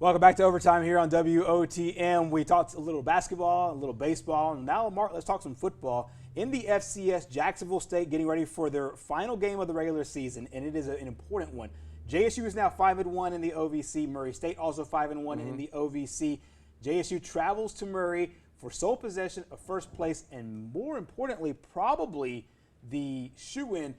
Welcome back to Overtime here on WOTM. We talked a little basketball, a little baseball, and now, Mark, let's talk some football. In the FCS, Jacksonville State getting ready for their final game of the regular season, and it is an important one. JSU is now 5-1 in the OVC. Murray State also 5-1 in the OVC. JSU travels to Murray for sole possession of first place, and more importantly, probably the shoe-in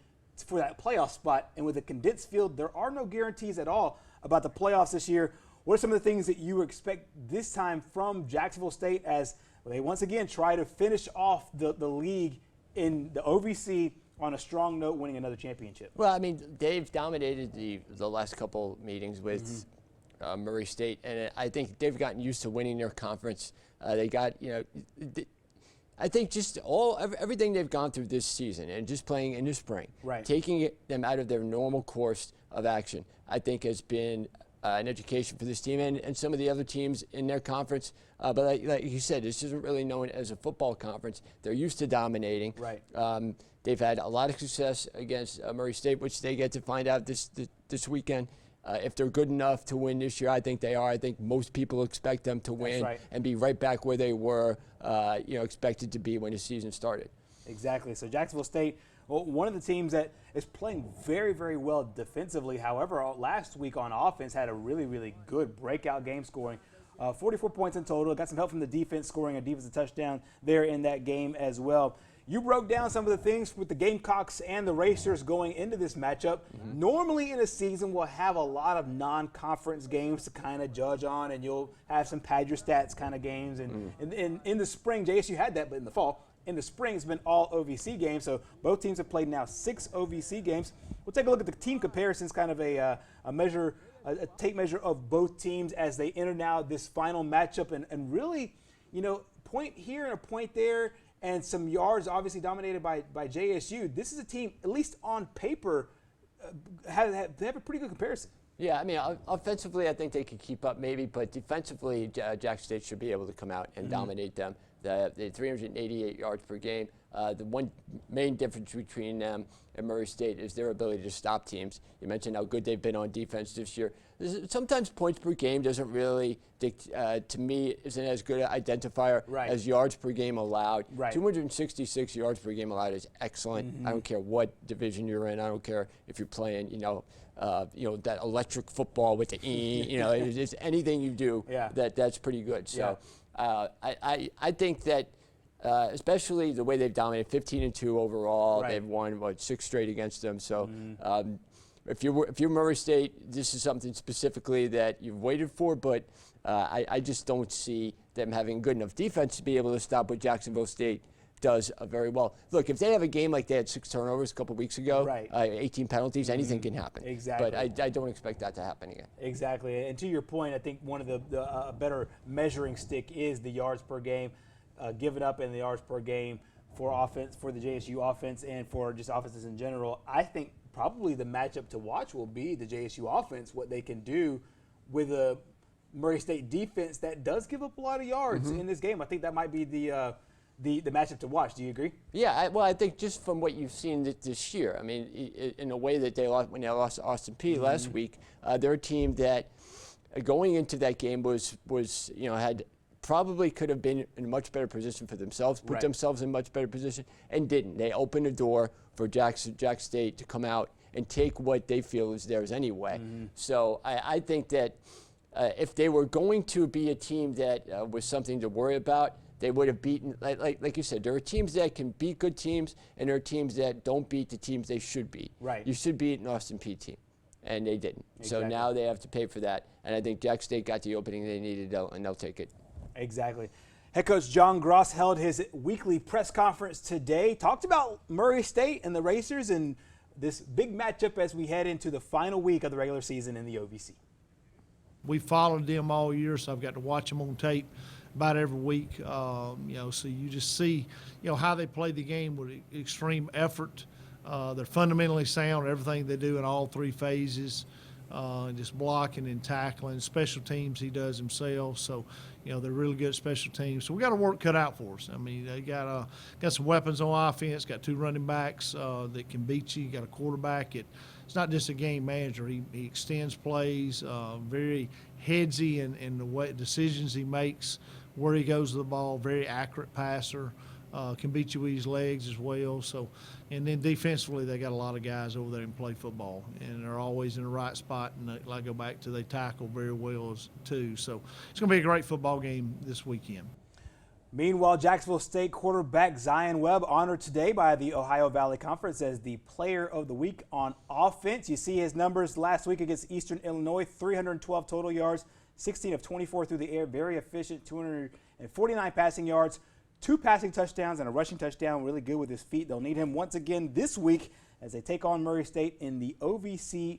for that playoff spot. And with a condensed field, there are no guarantees at all about the playoffs this year. What are some of the things that you expect this time from Jacksonville State as they once again try to finish off the league in the OVC on a strong note, winning another championship? Well, I mean, they've dominated the last couple meetings with Murray State, and I think they've gotten used to winning their conference. They got, I think just everything they've gone through this season and just playing in the spring, taking them out of their normal course of action, I think has been an education for this team and some of the other teams in their conference. But like you said, this isn't really known as a football conference. They're used to dominating. They've had a lot of success against Murray State, which they get to find out this weekend. If they're good enough to win this year, I think they are. I think most people expect them to win and be right back where they were, expected to be when the season started. Exactly. So Jacksonville State, one of the teams that is playing very, very well defensively. However, last week on offense had a really, really good breakout game, scoring 44 points in total. Got some help from the defense, scoring a defensive touchdown there in that game as well. You broke down some of the things with the Gamecocks and the Racers going into this matchup. Normally in a season, we'll have a lot of non-conference games to kind of judge on, and you'll have some pad your stats kind of games. And in the spring, JSU had that, but in the fall, in the spring, it's been all OVC games. So both teams have played now 6 OVC games. We'll take a look at the team comparisons, kind of a tape measure of both teams as they enter now this final matchup, and really, point here and a point there, and some yards obviously dominated by JSU. This is a team, at least on paper, they have a pretty good comparison. Yeah, I mean, offensively, I think they could keep up maybe, but defensively, Jack State should be able to come out and dominate them. They 388 yards per game. The one main difference between them and Murray State is their ability to stop teams. You mentioned how good they've been on defense this year. Sometimes points per game doesn't really, to me, isn't as good an identifier as yards per game allowed. 266 yards per game allowed is excellent. I don't care what division you're in. I don't care if you're playing, that electric football with the it's anything you do that's pretty good. So I think that especially the way they've dominated, 15-2 overall. They've won 6 straight against them. So if you're Murray State, this is something specifically that you've waited for. But I just don't see them having good enough defense to be able to stop what Jacksonville State does very well. Look, if they have a game like they had 6 turnovers a couple weeks ago, 18 penalties, anything can happen. Exactly. But I don't expect that to happen again. Exactly. And to your point, I think one of the better measuring stick is the yards per game given up in the yards per game for offense, for the JSU offense, and for just offenses in general. I think probably the matchup to watch will be the JSU offense, what they can do with a Murray State defense that does give up a lot of yards in this game. I think that might be the matchup to watch. Do you agree? Yeah, I think just from what you've seen this year, I mean, in a way that they lost when they lost to Austin Peay last week, they're a team that going into that game was had probably could have been in a much better position for themselves, put themselves in a much better position, and didn't. They opened the door for Jack State to come out and take what they feel is theirs anyway. So I think that if they were going to be a team that was something to worry about, they would have beaten, like you said, there are teams that can beat good teams, and there are teams that don't beat the teams they should beat. You should beat an Austin Peay team, and they didn't. So now they have to pay for that, and I think Jack State got the opening they needed, and they'll take it. Exactly. Head coach John Gross held his weekly press conference today, talked about Murray State and the Racers and this big matchup as we head into the final week of the regular season in the OVC. We followed them all year, so I've got to watch them on tape about every week. So you just see, how they play the game with extreme effort. They're fundamentally sound, everything they do in all 3 phases. Just blocking and tackling. Special teams he does himself. So, they're really good at special teams. So we got a work cut out for us. I mean, they got some weapons on offense. Got 2 running backs that can beat you. Got a quarterback. It's not just a game manager. He extends plays. Very headsy in the way decisions he makes, where he goes to the ball. Very accurate passer. Can beat you with his legs as well. So, and then defensively, they got a lot of guys over there who play football, and they're always in the right spot. And I go back to they tackle very well too. So it's going to be a great football game this weekend. Meanwhile, Jacksonville State quarterback Zion Webb honored today by the Ohio Valley Conference as the Player of the Week on offense. You see his numbers last week against Eastern Illinois: 312 total yards, 16 of 24 through the air, very efficient, 249 passing yards. 2 passing touchdowns and a rushing touchdown, really good with his feet. They'll need him once again this week as they take on Murray State in the OVC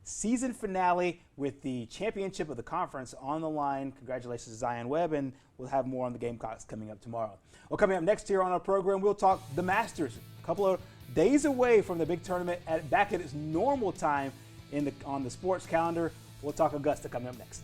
season finale with the championship of the conference on the line. Congratulations to Zion Webb, and we'll have more on the Gamecocks coming up tomorrow. Well, coming up next here on our program, we'll talk the Masters. A couple of days away from the big tournament, back at its normal time on the sports calendar. We'll talk Augusta coming up next.